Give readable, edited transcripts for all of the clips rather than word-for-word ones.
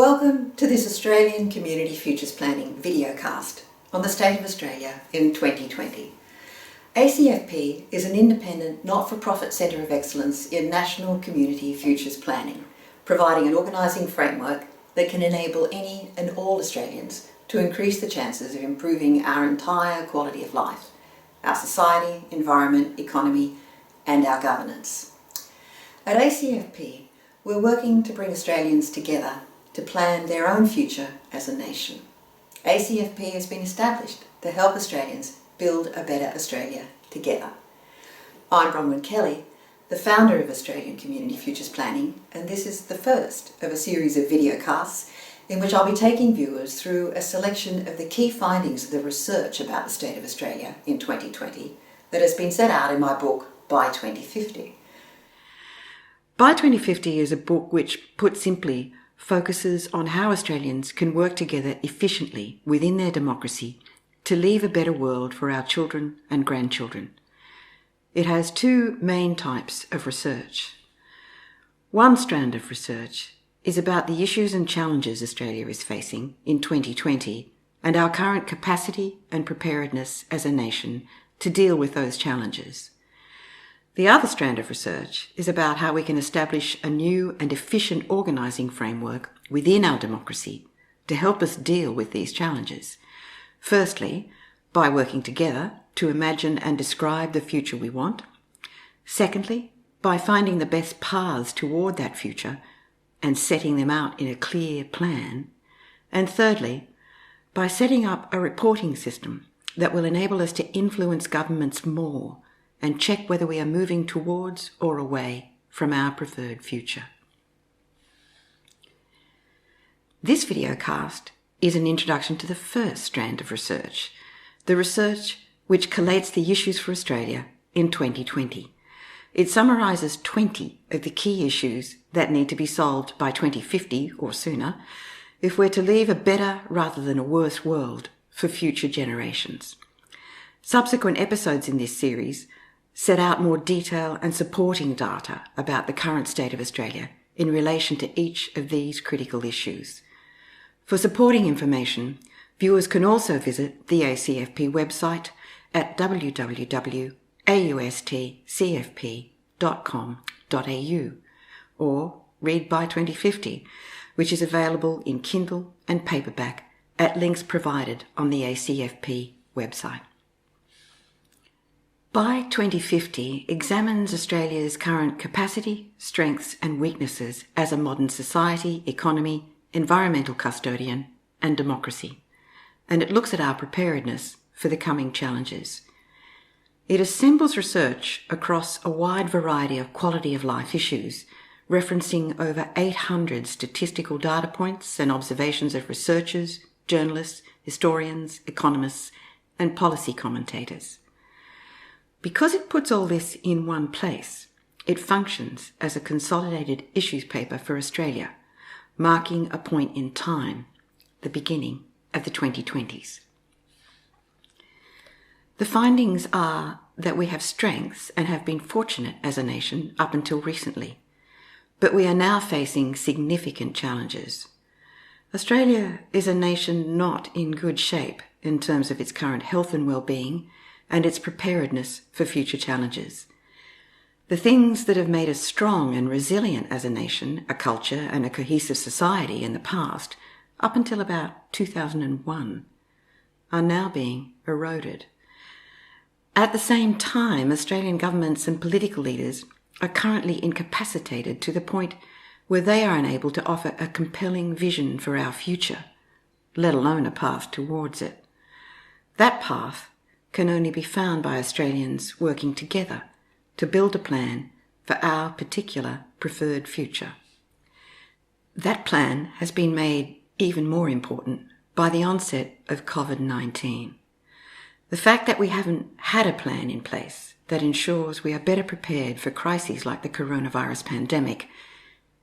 Welcome to this Australian Community Futures Planning videocast on the state of Australia in 2020. ACFP is an independent, not-for-profit centre of excellence in national community futures planning, providing an organising framework that can enable any and all Australians to increase the chances of improving our entire quality of life, our society, environment, economy and our governance. At ACFP, we're working to bring Australians together to plan their own future as a nation. ACFP has been established to help Australians build a better Australia together. I'm Bronwyn Kelly, the founder of Australian Community Futures Planning, and this is the first of a series of videocasts in which I'll be taking viewers through a selection of the key findings of the research about the state of Australia in 2020 that has been set out in my book, By 2050. By 2050 is a book which, put simply, focuses on how Australians can work together efficiently within their democracy to leave a better world for our children and grandchildren. It has two main types of research. One strand of research is about the issues and challenges Australia is facing in 2020 and our current capacity and preparedness as a nation to deal with those challenges. The other strand of research is about how we can establish a new and efficient organising framework within our democracy to help us deal with these challenges. Firstly, by working together to imagine and describe the future we want. Secondly, by finding the best paths toward that future and setting them out in a clear plan. And thirdly, by setting up a reporting system that will enable us to influence governments more and check whether we are moving towards or away from our preferred future. This videocast is an introduction to the first strand of research, the research which collates the issues for Australia in 2020. It summarises 20 of the key issues that need to be solved by 2050 or sooner if we're to leave a better rather than a worse world for future generations. Subsequent episodes in this series set out more detail and supporting data about the current state of Australia in relation to each of these critical issues. For supporting information, viewers can also visit the ACFP website at www.austcfp.com.au or read By 2050, which is available in Kindle and paperback at links provided on the ACFP website. By 2050 examines Australia's current capacity, strengths and weaknesses as a modern society, economy, environmental custodian and democracy, and it looks at our preparedness for the coming challenges. It assembles research across a wide variety of quality of life issues, referencing over 800 statistical data points and observations of researchers, journalists, historians, economists and policy commentators. Because it puts all this in one place, it functions as a consolidated issues paper for Australia, marking a point in time, the beginning of the 2020s. The findings are that we have strengths and have been fortunate as a nation up until recently, but we are now facing significant challenges. Australia is a nation not in good shape in terms of its current health and well-being and its preparedness for future challenges. The things that have made us strong and resilient as a nation, a culture and a cohesive society in the past, up until about 2001, are now being eroded. At the same time, Australian governments and political leaders are currently incapacitated to the point where they are unable to offer a compelling vision for our future, let alone a path towards it. That path can only be found by Australians working together to build a plan for our particular preferred future. That plan has been made even more important by the onset of COVID-19. The fact that we haven't had a plan in place that ensures we are better prepared for crises like the coronavirus pandemic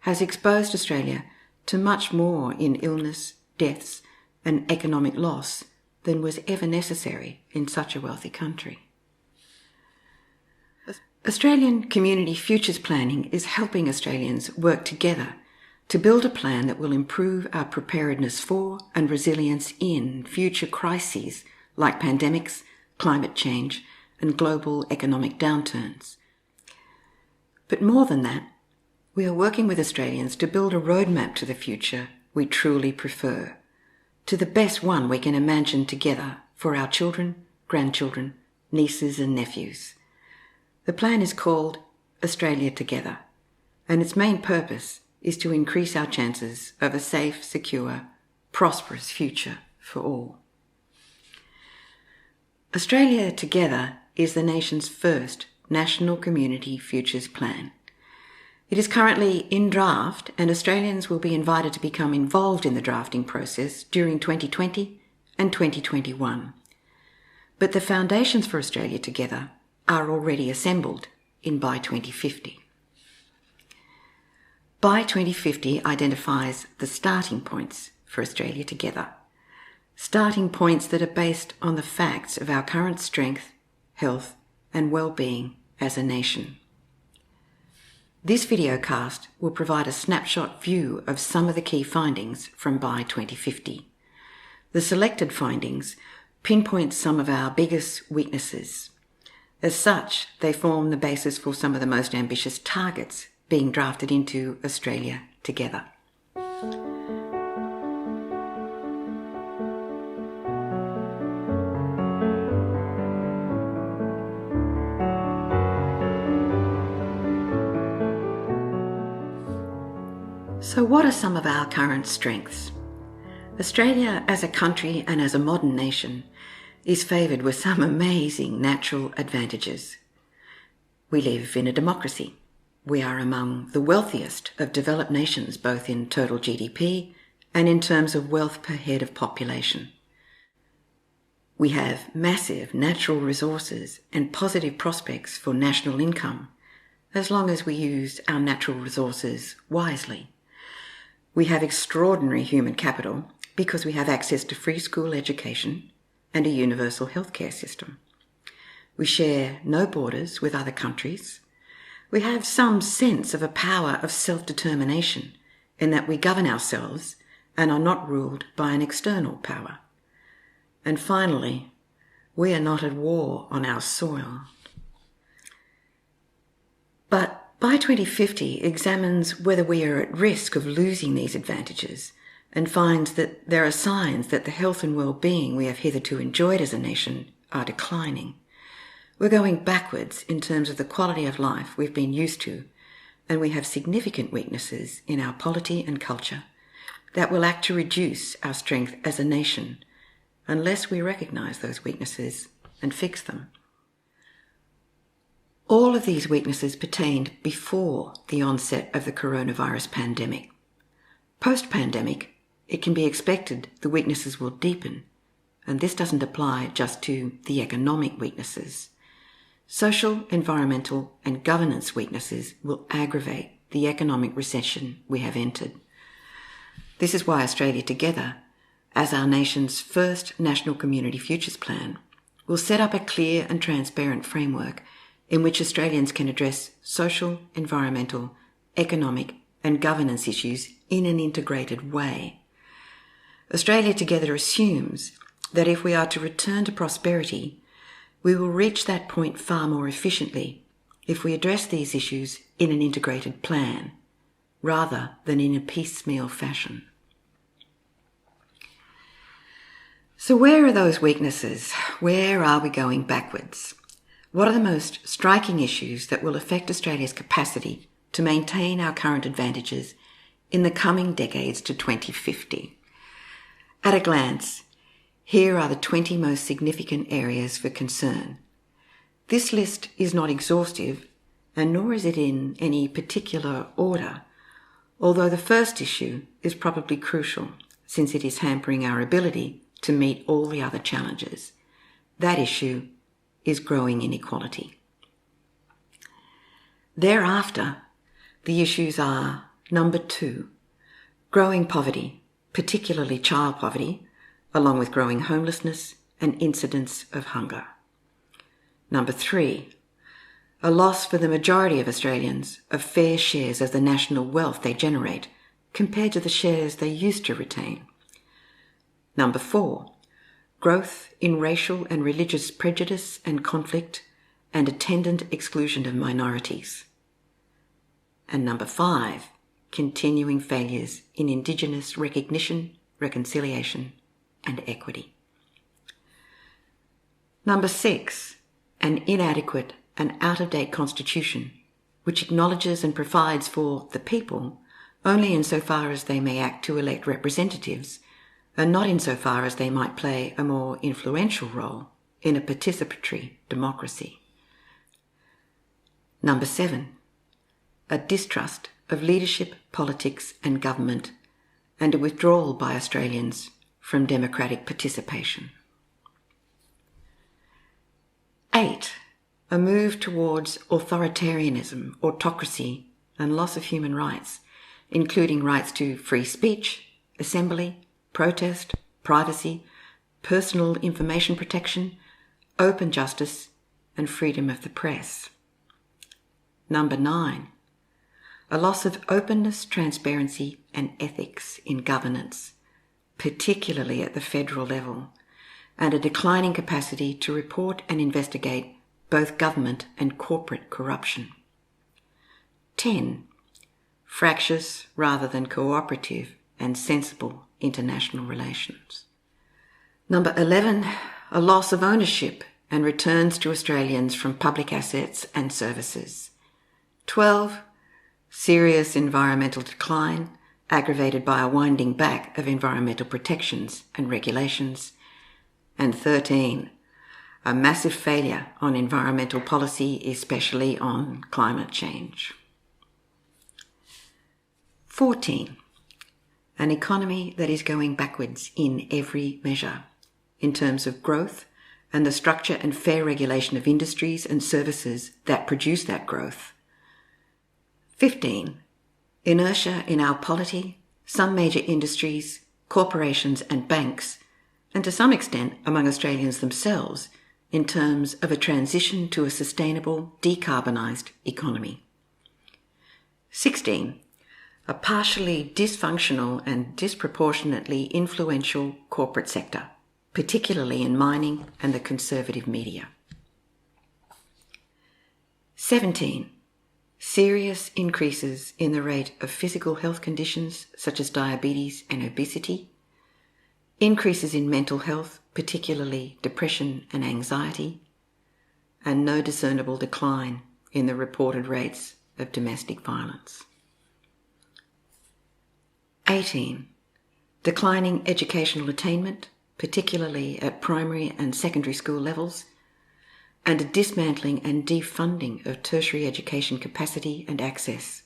has exposed Australia to much more in illness, deaths, and economic loss than was ever necessary in such a wealthy country. Australian Community Futures Planning is helping Australians work together to build a plan that will improve our preparedness for and resilience in future crises like pandemics, climate change, and global economic downturns. But more than that, we are working with Australians to build a roadmap to the future we truly prefer, to the best one we can imagine together for our children, grandchildren, nieces and nephews. The plan is called Australia Together, and its main purpose is to increase our chances of a safe, secure, prosperous future for all. Australia Together is the nation's first National Community Futures Plan. It is currently in draft, and Australians will be invited to become involved in the drafting process during 2020 and 2021. But the foundations for Australia Together are already assembled in By 2050. By 2050 identifies the starting points for Australia Together. Starting points that are based on the facts of our current strength, health, and well-being as a nation. This videocast will provide a snapshot view of some of the key findings from By 2050. The selected findings pinpoint some of our biggest weaknesses. As such, they form the basis for some of the most ambitious targets being drafted into Australia Together. So what are some of our current strengths? Australia as a country and as a modern nation is favoured with some amazing natural advantages. We live in a democracy. We are among the wealthiest of developed nations, both in total GDP and in terms of wealth per head of population. We have massive natural resources and positive prospects for national income, as long as we use our natural resources wisely. We have extraordinary human capital because we have access to free school education and a universal healthcare system. We share no borders with other countries. We have some sense of a power of self-determination in that we govern ourselves and are not ruled by an external power. And finally, we are not at war on our soil. But By 2050 examines whether we are at risk of losing these advantages and finds that there are signs that the health and well-being we have hitherto enjoyed as a nation are declining. We're going backwards in terms of the quality of life we've been used to, and we have significant weaknesses in our polity and culture that will act to reduce our strength as a nation unless we recognise those weaknesses and fix them. All of these weaknesses pertained before the onset of the coronavirus pandemic. Post-pandemic, it can be expected the weaknesses will deepen, and this doesn't apply just to the economic weaknesses. Social, environmental, and governance weaknesses will aggravate the economic recession we have entered. This is why Australia Together, as our nation's first National Community Futures Plan, will set up a clear and transparent framework in which Australians can address social, environmental, economic and governance issues in an integrated way. Australia Together assumes that if we are to return to prosperity, we will reach that point far more efficiently if we address these issues in an integrated plan, rather than in a piecemeal fashion. So where are those weaknesses? Where are we going backwards? What are the most striking issues that will affect Australia's capacity to maintain our current advantages in the coming decades to 2050? At a glance, here are the 20 most significant areas for concern. This list is not exhaustive, and nor is it in any particular order, although the first issue is probably crucial, since it is hampering our ability to meet all the other challenges. That issue is growing inequality. Thereafter, the issues are: number 2, growing poverty, particularly child poverty, along with growing homelessness and incidence of hunger. Number 3, a loss for the majority of Australians of fair shares of the national wealth they generate compared to the shares they used to retain. Number 4, growth in racial and religious prejudice and conflict and attendant exclusion of minorities. And number 5, continuing failures in Indigenous recognition, reconciliation and equity. Number 6, an inadequate and out-of-date constitution which acknowledges and provides for the people only insofar as they may act to elect representatives, and not insofar as they might play a more influential role in a participatory democracy. Number 7, a distrust of leadership, politics and government, and a withdrawal by Australians from democratic participation. 8, a move towards authoritarianism, autocracy and loss of human rights, including rights to free speech, assembly, protest, privacy, personal information protection, open justice and freedom of the press. Number 9, a loss of openness, transparency and ethics in governance, particularly at the federal level, and a declining capacity to report and investigate both government and corporate corruption. 10, fractious rather than cooperative and sensible international relations. Number 11, a loss of ownership and returns to Australians from public assets and services. 12, serious environmental decline aggravated by a winding back of environmental protections and regulations. And 13, a massive failure on environmental policy, especially on climate change. 14, an economy that is going backwards in every measure in terms of growth and the structure and fair regulation of industries and services that produce that growth. 15, inertia in our polity, some major industries, corporations and banks, and to some extent among Australians themselves, in terms of a transition to a sustainable, decarbonised economy. 16, a partially dysfunctional and disproportionately influential corporate sector, particularly in mining and the conservative media. 17, serious increases in the rate of physical health conditions such as diabetes and obesity, increases in mental health, particularly depression and anxiety, and no discernible decline in the reported rates of domestic violence. 18, declining educational attainment, particularly at primary and secondary school levels, and a dismantling and defunding of tertiary education capacity and access,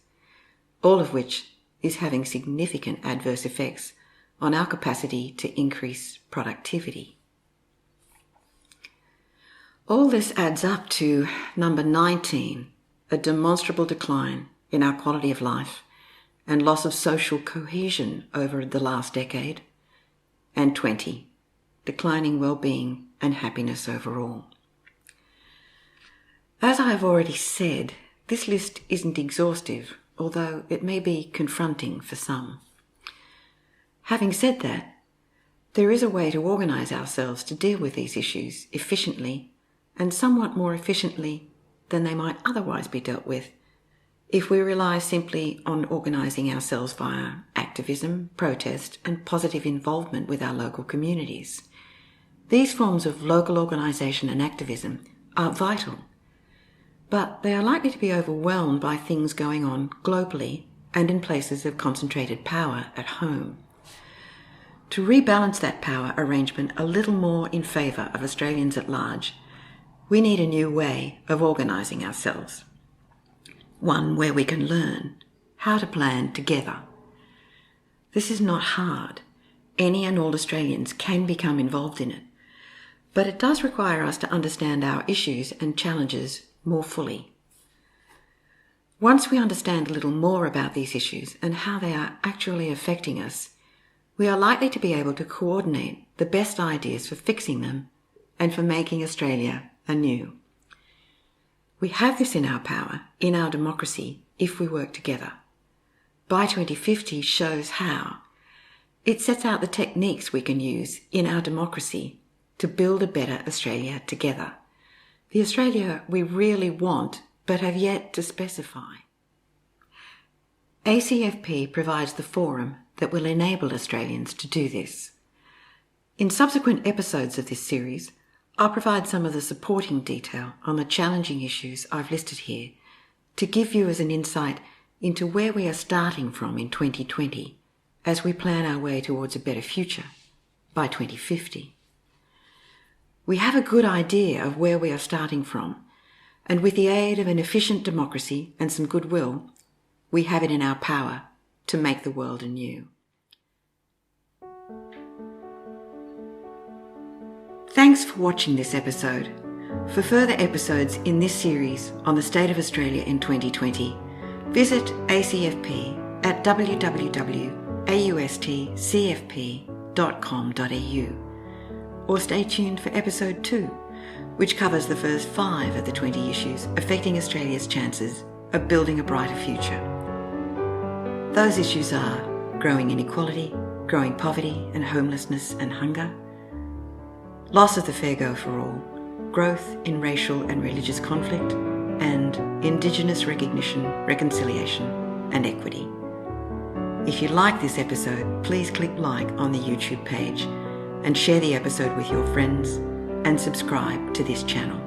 all of which is having significant adverse effects on our capacity to increase productivity. All this adds up to number 19, a demonstrable decline in our quality of life and loss of social cohesion over the last decade, and 20, declining well-being and happiness overall. As I have already said, this list isn't exhaustive, although it may be confronting for some. Having said that, there is a way to organise ourselves to deal with these issues efficiently and somewhat more efficiently than they might otherwise be dealt with if we rely simply on organising ourselves via activism, protest and positive involvement with our local communities. These forms of local organisation and activism are vital, but they are likely to be overwhelmed by things going on globally and in places of concentrated power at home. To rebalance that power arrangement a little more in favour of Australians at large, we need a new way of organising ourselves. One where we can learn how to plan together. This is not hard. any and all Australians can become involved in it, but it does require us to understand our issues and challenges more fully. Once we understand a little more about these issues and how they are actually affecting us, we are likely to be able to coordinate the best ideas for fixing them and for making Australia anew. We have this in our power, in our democracy, if we work together. By 2050 shows how. It sets out the techniques we can use in our democracy to build a better Australia together. The Australia we really want but have yet to specify. ACFP provides the forum that will enable Australians to do this. In subsequent episodes of this series, I'll provide some of the supporting detail on the challenging issues I've listed here to give viewers an insight into where we are starting from in 2020 as we plan our way towards a better future by 2050. We have a good idea of where we are starting from, and with the aid of an efficient democracy and some goodwill, we have it in our power to make the world anew. Thanks for watching this episode. For further episodes in this series on the state of Australia in 2020, visit ACFP at www.austcfp.com.au, or stay tuned for episode 2, which covers the first 5 of the 20 issues affecting Australia's chances of building a brighter future. Those issues are growing inequality, growing poverty and homelessness and hunger, loss of the fair go for all, growth in racial and religious conflict, and Indigenous recognition, reconciliation and equity. If you like this episode, please click like on the YouTube page and share the episode with your friends and subscribe to this channel.